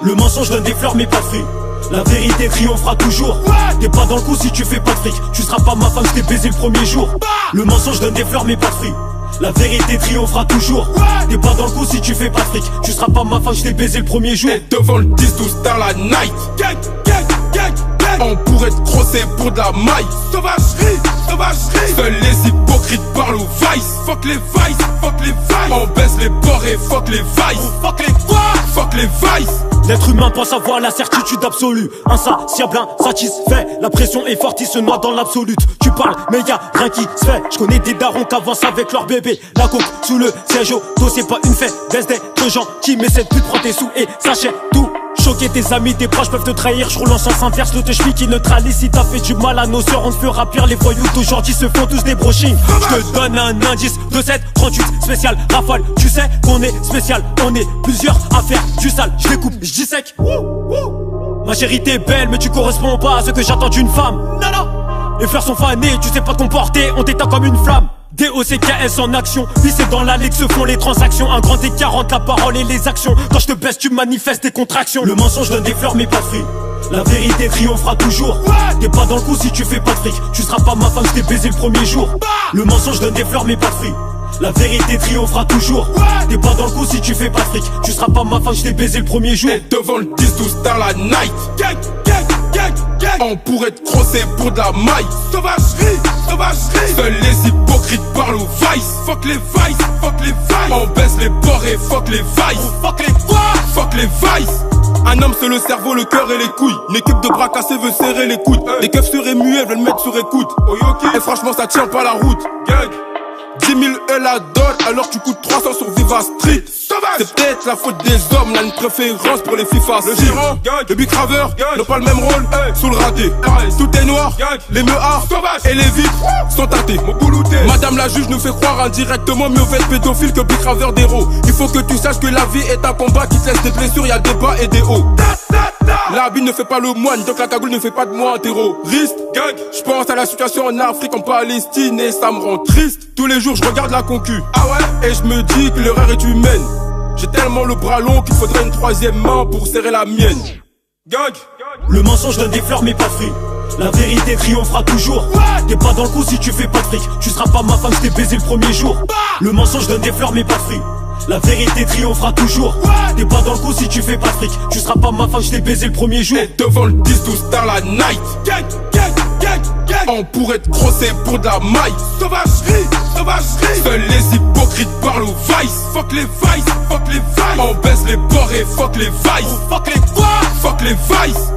Le mensonge donne des fleurs mais pas de fruits. La vérité triomphera toujours. T'es pas dans le coup si tu fais pas de fric. Tu seras pas ma femme, je t'ai baisé le premier jour. Le mensonge donne des fleurs mais pas de fruits. La vérité triomphera toujours. T'es pas dans le coup si tu fais pas de fric. Tu seras pas ma femme, je t'ai baisé le premier jour. Et devant le 10-12 dans la night. Gang, gang, gang, gang. On pourrait te crosser pour de la maille. Sauvagerie, sauvagerie. Seuls les hypocrites parlent au vice. Fuck les vices, fuck les vices. On baisse les bords et fuck les vices. Fuck les quoi? Fuck les vices. L'être humain pense avoir la certitude absolue. Insatiable, insatisfait. La pression est forte, il se noie dans l'absolute. Tu parles, mais y'a rien qui se fait. J'connais des darons qui avancent avec leur bébé. La coke sous le siège auto, c'est pas une fête. Baisse d'être gentil, mais cette pute prend tes sous et s'achète tout. Choquer tes amis, tes proches peuvent te trahir. Je roule en sens inverse, le te qui neutralise. Si t'as fait du mal à nos sœurs, on te fera pire. Les voyous d'aujourd'hui se font tous des brochings. Je te donne un indice, 2738 spécial rafale. Tu sais qu'on est spécial, on est plusieurs à faire du sale. Je découpe, je dis sec. Ma chérie t'es belle, mais tu corresponds pas à ce que j'attends d'une femme. Non, non. Les fleurs sont fanées, tu sais pas te comporter, on t'éteint comme une flamme. DOCKS en action, puis c'est dans la ligue se font les transactions. Un grand écart entre la parole et les actions. Quand je te baisse tu manifestes des contractions. Le mensonge donne des fleurs mais pas de fruits. La vérité triomphera toujours. T'es pas dans le coup si tu fais pas de fric. Tu seras pas ma femme, je t'ai baisé le premier jour. Le mensonge donne des fleurs mais pas de fruits. La vérité triomphera toujours. T'es pas dans le coup si tu fais pas de fric. Tu seras pas ma femme, je t'ai baisé le premier jour. Et devant le 10-12 dans la night. Gang, gang, gang, gang. On pourrait te crosser pour de la maille. Sauvagerie, sauvagerie. Seuls les hypocrites parlent au vice. Fuck les vices, fuck les vices. On baisse les bords et fuck les vices. Fuck les quoi? Fuck les vices. Un homme c'est le cerveau, le cœur et les couilles. Une équipe de bras cassés veut serrer les coudes. Les keufs seraient muets, veulent le mettre sur écoute. Et franchement ça tient pas la route. Gang. 10 000 elle la donne alors tu coûtes 300 sur Viva Street. C'est peut-être la faute des hommes, on a une préférence pour les FIFA. Le Giron, le Big Raver, n'ont pas le même rôle, sous le raté. Tout est noir, les meuhards et les vitres sont tâtés. Madame la juge nous fait croire indirectement mieux fait pédophile que Big Raver d'héros. Il faut que tu saches que la vie est un combat qui te laisse des blessures, y'a des bas et des hauts. L'habit ne fait pas le moine, donc la cagoule ne fait pas de moi un terroriste. Je pense à la situation en Afrique, en Palestine et ça me rend triste. Tous les jours je regarde la concu, et je me dis que l'erreur est humaine. J'ai tellement le bras long qu'il faudrait une troisième main pour serrer la mienne. Gang. Le mensonge donne des fleurs mais pas de fruits. La vérité triomphera toujours. T'es pas dans le coup si tu fais pas de fric. Tu seras pas ma femme, je t'ai baisé le premier jour. Le mensonge donne des fleurs mais pas de fruits. La vérité triomphera toujours. T'es pas dans le coup si tu fais pas de fric. Tu seras pas ma femme, je t'ai baisé le premier jour. Et devant le 10-12 dans la night. Gang, gang, gang, gang. On pourrait te crosser pour de la maille. Sauvagerie, sauvagerie. Seuls les hypocrites parlent au vice. Fuck les vices, fuck les vices. On baisse les bords et fuck les vices. Fuck les quoi? Fuck les vices.